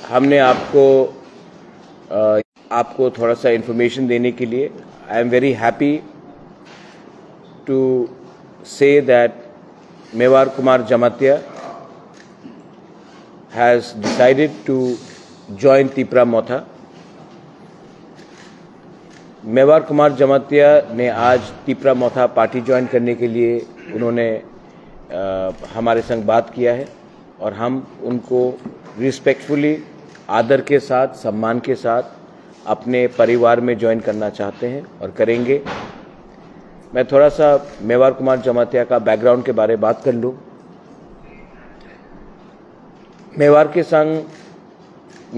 हमने आपको थोड़ा सा इन्फॉर्मेशन देने के लिए I am very happy to say that Mewar Kumar Jamatia has decided to join Tipra Motha. Mewar Kumar Jamatia ने आज तिपरा मोथा पार्टी ज्वाइन करने के लिए उन्होंने हमारे संग बात किया है और हम उनको रिस्पेक्टफुली आदर के साथ सम्मान के साथ अपने परिवार में ज्वाइन करना चाहते हैं और करेंगे। मैं थोड़ा सा मेवार कुमार जमातिया का बैकग्राउंड के बारे में बात कर लूँ। मेवार के संग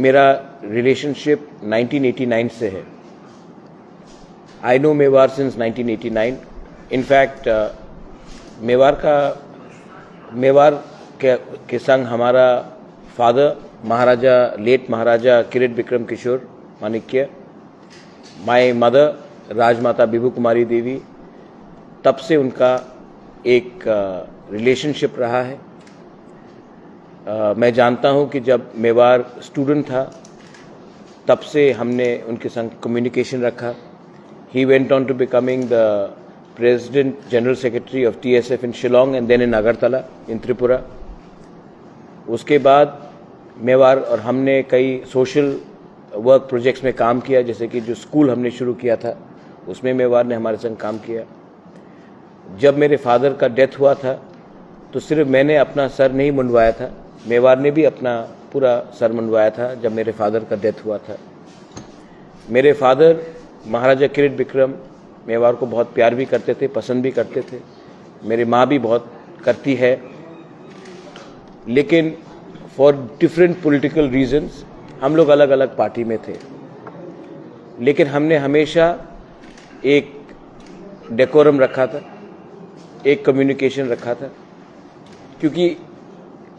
मेरा रिलेशनशिप 1989 से है। I know Mewar since 1989। In fact Mewar के संग हमारा father Maharaja late Maharaja Kirit Vikram Kishore Manikya, my mother Rajmata Bibhu Kumari Devi, तब से उनका एक रिलेशनशिप रहा है। मैं जानता हूं कि जब मेवार स्टूडेंट था तब से हमने उनके संग कम्युनिकेशन रखा। He went on to becoming the president general secretary of TSF in Shillong and then in Agartala in Tripura. उसके बाद मेवार और हमने कई सोशल वर्क प्रोजेक्ट्स में काम किया, जैसे कि जो स्कूल हमने शुरू किया था उसमें मेवार ने हमारे संग काम किया। जब मेरे फादर का डेथ हुआ था तो सिर्फ मैंने अपना सर नहीं मुंडवाया था, मेवार ने भी अपना पूरा सर मुंडवाया था जब मेरे फादर का डेथ हुआ था। मेरे फादर महाराजा किरीट विक्रम मेवार को बहुत प्यार भी करते थे, पसंद भी करते थे। मेरी माँ भी बहुत करती है, लेकिन फॉर डिफरेंट पॉलिटिकल रीजंस हम लोग अलग अलग पार्टी में थे। लेकिन हमने हमेशा एक डेकोरम रखा था, एक कम्युनिकेशन रखा था, क्योंकि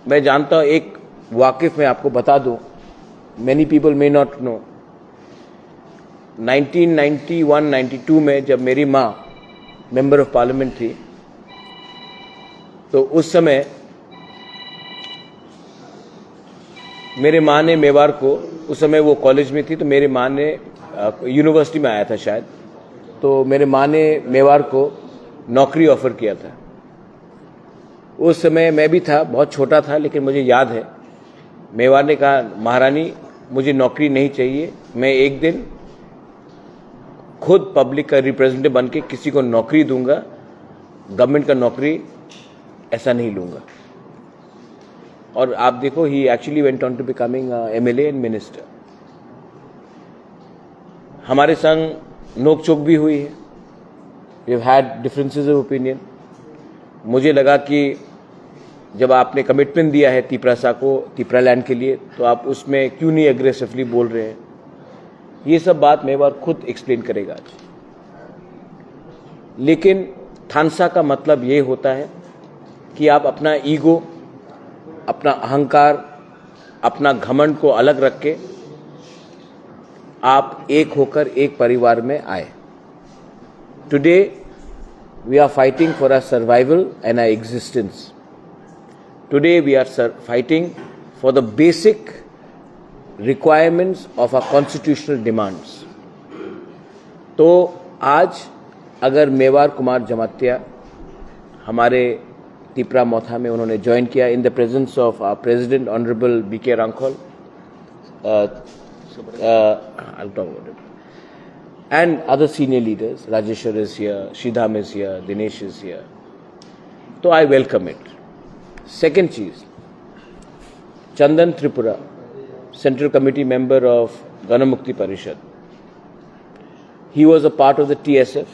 मैं जानता हूँ, एक वाकिफ मैं आपको बता दूं, many people may not know, 1991-92 में जब मेरी माँ मेंबर ऑफ पार्लियामेंट थी तो उस समय मेरे माँ ने मेवार को, उस समय वो कॉलेज में थी तो मेरी माँ ने यूनिवर्सिटी में आया था शायद, तो मेरे माँ ने मेवार को नौकरी ऑफर किया था। उस समय मैं भी था, बहुत छोटा था, लेकिन मुझे याद है मेवार ने कहा, महारानी मुझे नौकरी नहीं चाहिए, मैं एक दिन खुद पब्लिक का रिप्रेजेंटेटिव बन के किसी को नौकरी दूंगा, गवर्नमेंट का नौकरी ऐसा नहीं लूंगा। और आप देखो, he actually went on to becoming MLA and minister. हमारे संग नोक चोक भी हुई है, we have had differences of opinion. मुझे लगा कि जब आपने कमिटमेंट दिया है तिपरा को, तिपरा लैंड के लिए, तो आप उसमें क्यों नहीं एग्रेसिवली बोल रहे हैं। ये सब बात मेवार खुद एक्सप्लेन करेगा आज। लेकिन थानसा का मतलब ये होता है कि आप अपना ईगो, अपना अहंकार, अपना घमंड को अलग रख के आप एक होकर एक परिवार में आए। Today we are fighting for our survival and our existence. Today we are fighting for the basic requirements of our constitutional demands. तो आज अगर मेवार कुमार जमातिया हमारे तिपरा मोथा में उन्होंने ज्वाइन किया in the presence of our president honourable BK Rankhol and other senior leaders, Rajeshwar is here, Shidham is here, Dinesh is here. So I welcome it. Second cheese, Chandan Tripura, Central Committee member of Ganamukti Parishad. He was a part of the TSF.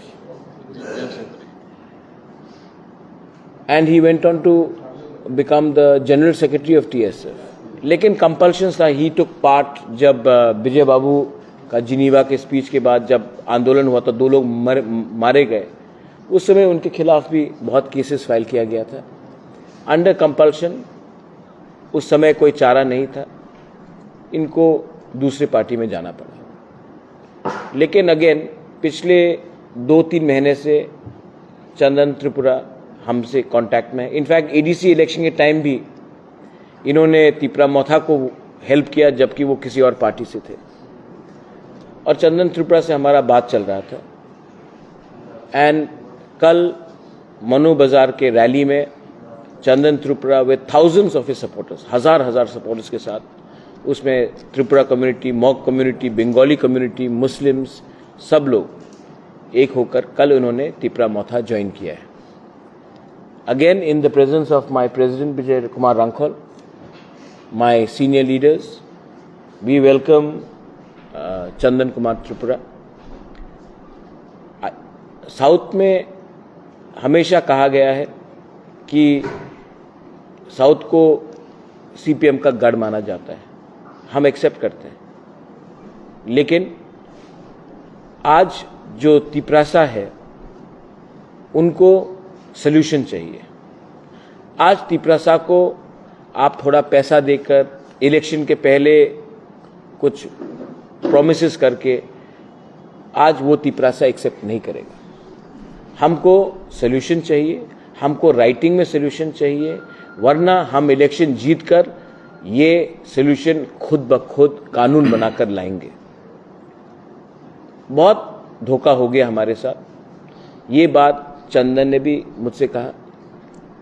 And he went on to become the General Secretary of TSF. लेकिन compulsions था, he took part जब विजय बाबू का Geneva के speech के बाद जब आंदोलन हुआ तो 2 लोग मारे गए, उस समय उनके खिलाफ भी बहुत केसेस फाइल किया गया था अंडर कंपल्शन। उस समय कोई चारा नहीं था, इनको दूसरी पार्टी में जाना पड़ा। लेकिन अगेन पिछले 2-3 महीने से चंदन त्रिपुरा हमसे कांटेक्ट में है। इनफैक्ट ADC इलेक्शन के टाइम भी इन्होंने तिपरा मोथा को हेल्प किया जबकि वो किसी और पार्टी से थे। और चंदन त्रिपुरा से हमारा बात चल रहा था। एंड कल मनु बाजार के रैली में Chandan Tripura with thousands of his supporters, हजार सपोर्टर्स के साथ, उसमें Tripura community, Mog community, Bengali community, Muslims, सब लोग एक होकर कल उन्होंने तिपरा मोथा ज्वाइन किया है। Again in the presence of my president Vijay Kumar Rankhal, my senior leaders, we welcome Chandan Kumar Tripura. South में हमेशा कहा गया है कि साउथ को सीपीएम का गढ़ माना जाता है, हम एक्सेप्ट करते हैं। लेकिन आज जो तिपरासा है उनको सल्यूशन चाहिए। आज तिपरासा को आप थोड़ा पैसा देकर, इलेक्शन के पहले कुछ प्रॉमिसेस करके, आज वो तिपरासा एक्सेप्ट नहीं करेगा। हमको सल्यूशन चाहिए, हमको राइटिंग में सल्यूशन चाहिए, वरना हम इलेक्शन जीतकर ये सल्यूशन खुद ब खुद कानून बनाकर लाएंगे। बहुत धोखा हो गया हमारे साथ। ये बात चंदन ने भी मुझसे कहा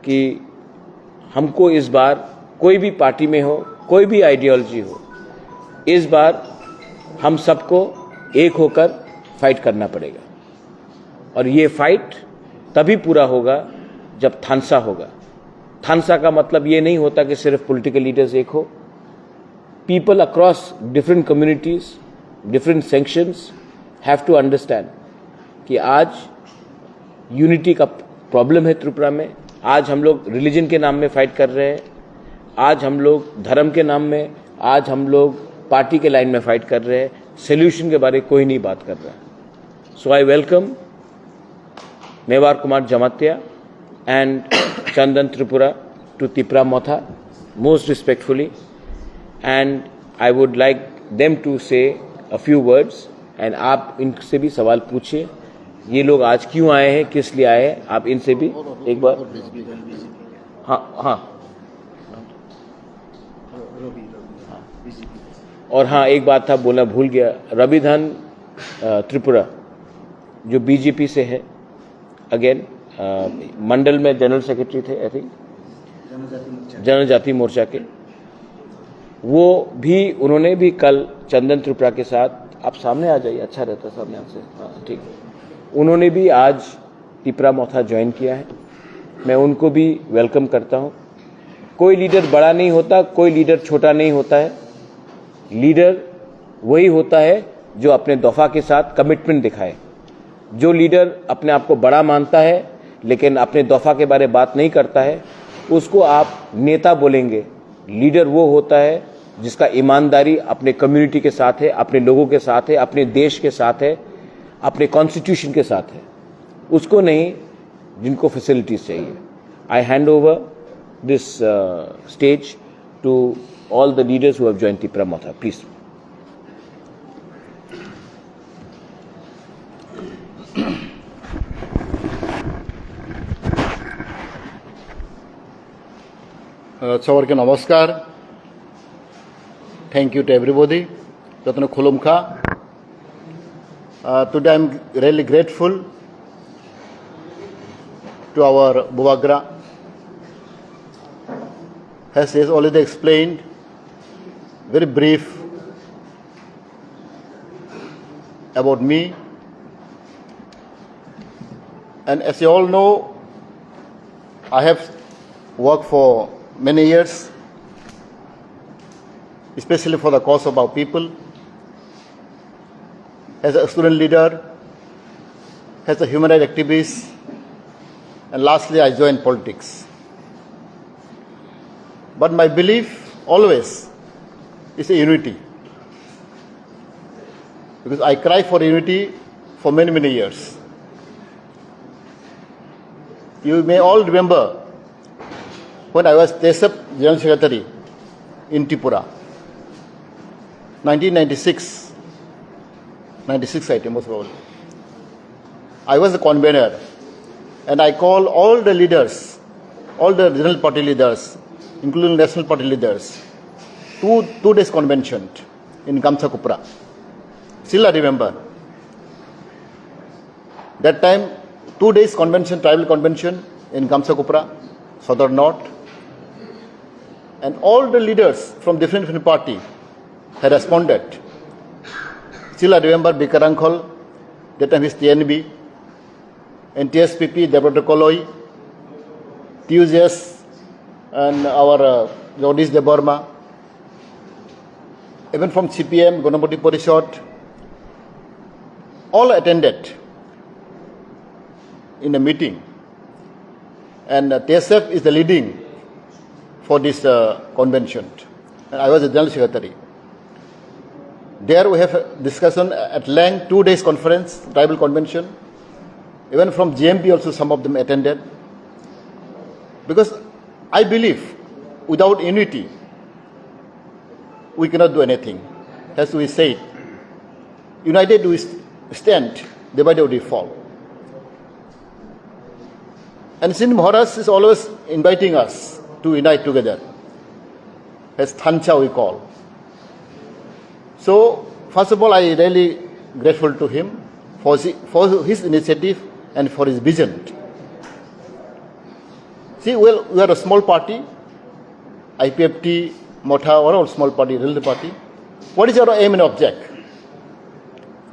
कि हमको इस बार, कोई भी पार्टी में हो, कोई भी आइडियोलॉजी हो, इस बार हम सबको एक होकर फाइट करना पड़ेगा। और ये फाइट तभी पूरा होगा जब थानसा होगा। थानसा का मतलब ये नहीं होता कि सिर्फ पॉलिटिकल लीडर्स एक हो। People across different communities, different sections have to understand कि आज यूनिटी का प्रॉब्लम है त्रिपुरा में। आज हम लोग रिलीजन के नाम में फाइट कर रहे हैं, आज हम लोग धर्म के नाम में, आज हम लोग पार्टी के लाइन में फाइट कर रहे हैं। सोल्यूशन के बारे में कोई नहीं बात कर रहा। So I welcome Mewar Kumar Jamatia and Chandan Tripura to Tipra Motha most respectfully, and I would like them to say a few words, and आप इनसे भी सवाल पूछिए। ये लोग आज क्यों आए हैं, किस लिए आए हैं, आप इनसे भी एक बार। हाँ और हाँ, एक बात था बोलना भूल गया। रविधन त्रिपुरा जो बीजेपी से है, अगेन मंडल में जनरल सेक्रेटरी थे, आई थिंक जनजाति मोर्चा के, वो भी, उन्होंने भी कल चंदन त्रिपुरा के साथ, आप सामने आ जाइए, अच्छा रहता सामने आपसे, हाँ ठीक, उन्होंने भी आज तिपरा मोथा ज्वाइन किया है। मैं उनको भी वेलकम करता हूँ। कोई लीडर बड़ा नहीं होता, कोई लीडर छोटा नहीं होता है। लीडर वही होता है जो अपने दफा के साथ कमिटमेंट दिखाए। जो लीडर अपने आप को बड़ा मानता है लेकिन अपने दफा के बारे में बात नहीं करता है, उसको आप नेता बोलेंगे। लीडर वो होता है जिसका ईमानदारी अपने कम्युनिटी के साथ है, अपने लोगों के साथ है, अपने देश के साथ है, अपने कॉन्स्टिट्यूशन के साथ है, उसको नहीं जिनको फैसिलिटीज चाहिए। I hand over this stage to all the leaders who have joined Tipra Motha. Please. Sawarke namaskar. Thank you to everybody. Tatna Wngkha. Today I am really grateful to our Bubagra. As he has already explained, very brief about me, and as you all know, I have worked for many years, especially for the cause of our people, as a student leader, as a human rights activist, and lastly I joined politics. But my belief always is a unity, because I cry for unity for many, many years. You may all remember when I was TSF General Secretary in Tipra, 1996, 96 I think most probably. I was the convener, and I called all the leaders, all the regional party leaders, including national party leaders, two days convention in Wngkha. Still I remember. That time, 2 days convention, tribal convention in Wngkha, Southern North. And all the leaders from different parties had responded. Still I remember Bikarankol, that time his TNB, and TSPP, Deborah Koloi, TUJS, and our Jodish Deborma, even from CPM, Gonapati Porishot, all attended in a meeting. And TSF is the leading for this convention. And I was the General Secretary. There we have a discussion at length, 2 days conference, tribal convention. Even from GMP also some of them attended. Because I believe without unity, we cannot do anything. As we said, united we stand, divided we fall. And since Maharaj is always inviting us to unite together, as Thancha we call. So, first of all, I really grateful to him for his initiative and for his vision. See, well, we are a small party, IPFT, Motha, are all small party, relative party. What is our aim and object?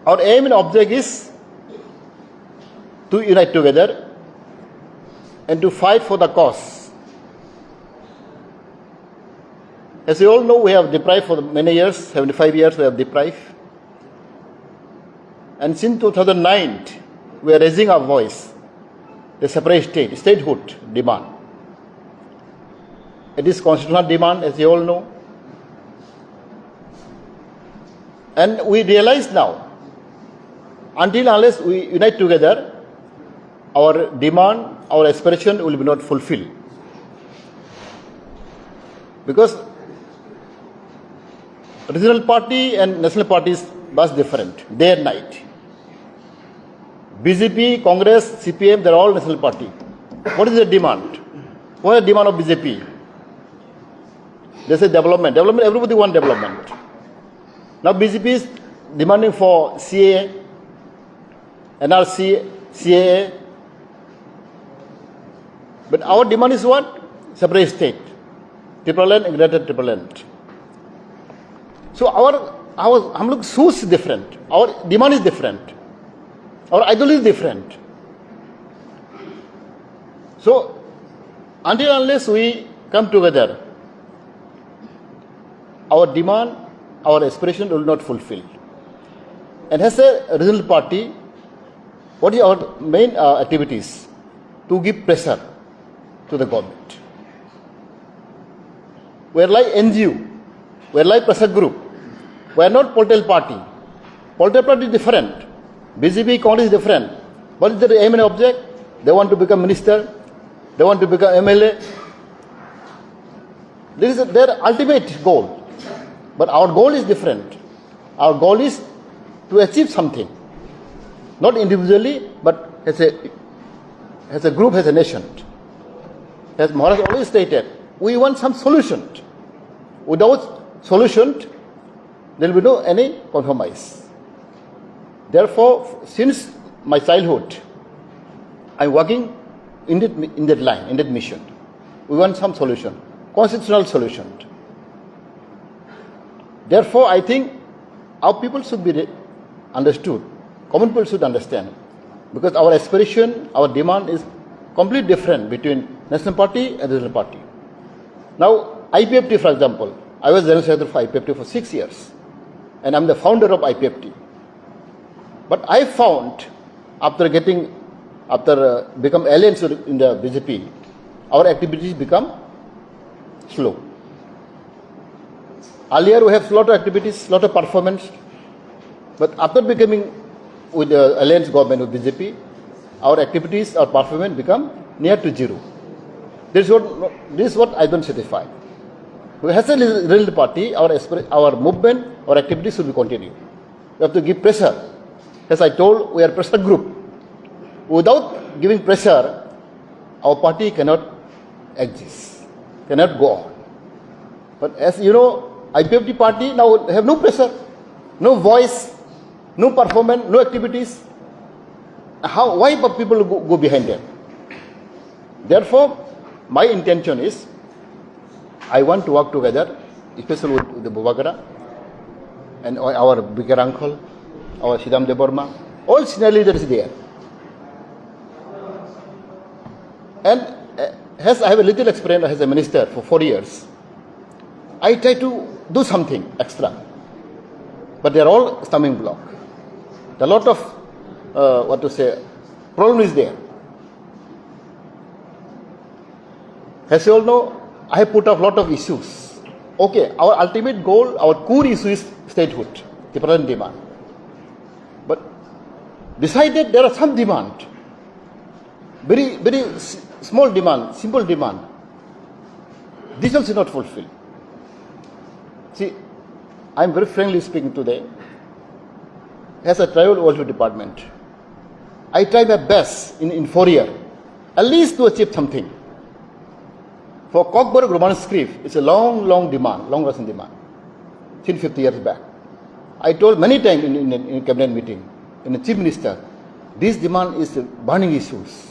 Our aim and object is to unite together and to fight for the cause. As you all know, we have deprived for many years, 75 years we have deprived. And since 2009, we are raising our voice, the separate statehood demand. It is constitutional demand, as you all know. And we realize now, until unless we unite together, our demand, our aspiration will be not fulfilled. Because regional party and national parties was different, day and night. BJP, Congress, CPM, they are all national party. What is the demand? What is the demand of BJP? They say development. Development, everybody wants development. Now BJP is demanding for CAA, NRC, CAA. But our demand is what? Separate state. Tipra land and greater Tipra land. So our source is different. Our demand is different. Our ideology is different. So until unless we come together, our demand, our aspiration will not fulfill. And as a regional party, what is our main activities? To give pressure to the government. We are like NGO, we are like pressure group. We are not political party. Political party is different. BJP, Congress is different. What is their aim and object? They want to become minister. They want to become MLA. This is their ultimate goal. But our goal is different. Our goal is to achieve something. Not individually, but as a group, as a nation. As Maharaj always stated, we want some solution. Without solution, there will be no any compromise. Therefore, since my childhood, I am working in that line, in that mission. We want some solution, constitutional solution. Therefore, I think our people should be understood. Common people should understand. Because our aspiration, our demand is completely different between National Party and Regional Party. Now, IPFT, for example, I was General Secretary for IPFT for 6 years. And I am the founder of IPFT. But I found, after become alliance in the BJP, our activities become slow. Earlier we have a lot of activities, lot of performance. But after becoming with the alliance government with BJP, our activities, our performance become near to zero. This is what I don't satisfy. As a real party, our movement, our activities should be continued. We have to give pressure. As I told, we are a pressure group. Without giving pressure, our party cannot exist, cannot go on. But as you know, IPFT party now have no pressure, no voice, no performance, no activities. Why people go behind them? Therefore, my intention is, I want to work together, especially with the Bubagra and our bigger uncle, our Sidam Deborma, all senior leaders there. And as I have a little experience as a minister for 4 years, I try to do something extra. But they are all stumbling block. A lot of, problem is there. As you all know, I have put up a lot of issues. Okay, our ultimate goal, our core issue is statehood, the present demand. But beside that, there are some demand. Very, very small demand, simple demand. This also is not fulfilled. See, I am very frankly speaking today. As a tribal welfare department, I try my best in 4 years, at least to achieve something. For Cockburg Roman script, it's a long demand, long-lasting demand, since 50 years back. I told many times in a cabinet meeting, in the chief minister, this demand is burning issues.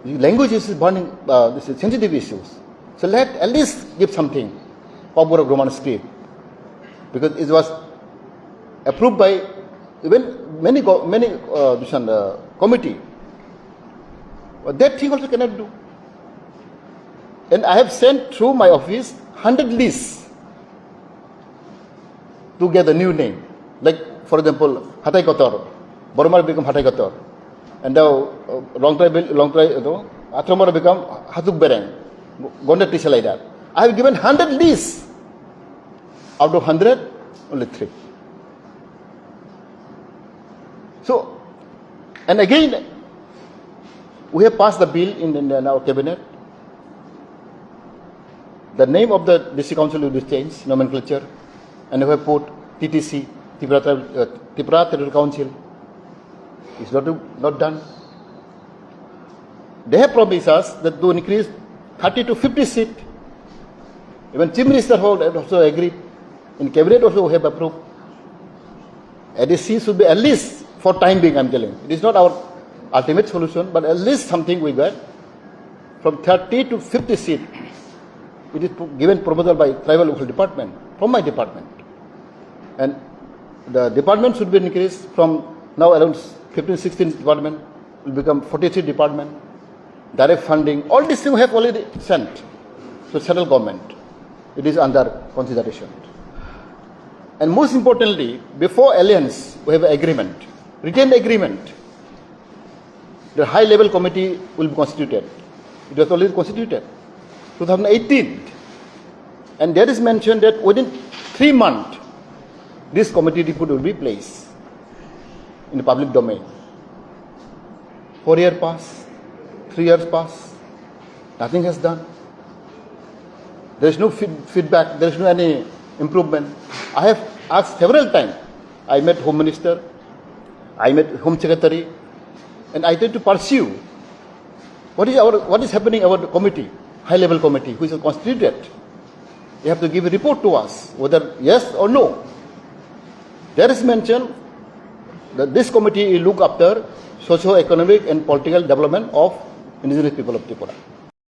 The language is burning, this is sensitive issues. So let at least give something, Cockburg Roman script, because it was approved by even many committee. But that thing also cannot do. And I have sent through my office 100 lists to get a new name. Like, for example, Hatai Kotor, Boromar become Hatai Kotor. And now, Atramara become Hatuk Bereng, Gonda Tisha like that. I have given 100 lists. Out of 100, only 3. So, and again, we have passed the bill in our cabinet. The name of the district council will be changed, nomenclature, and we have put TTC, Tipra Territorial Council. It's not done. They have promised us that to increase 30 to 50 seats. Even Chief Minister also agreed. In cabinet also we have approved. ADC should be at least, for time being, I'm telling. It is not our ultimate solution, but at least something we got. From 30 to 50 seats. It is given proposal by Tribal Local Department, from my department. And the department should be increased from now around 15, 16 department, will become 43 department. Direct funding, all these things we have already sent to central government. It is under consideration. And most importantly, before alliance, we have an agreement, written agreement. The high level committee will be constituted. It was already constituted. 2018, and there is mentioned that within 3 months, this committee report will be placed in the public domain. 4 years pass, 3 years pass, nothing has done. There is no feedback, there is no any improvement. I have asked several times. I met Home Minister, I met Home Secretary, and I tried to pursue what is happening in our committee. High-level committee, which is constituted. You have to give a report to us, whether yes or no. There is mention that this committee will look after socio-economic and political development of indigenous people of Tipra.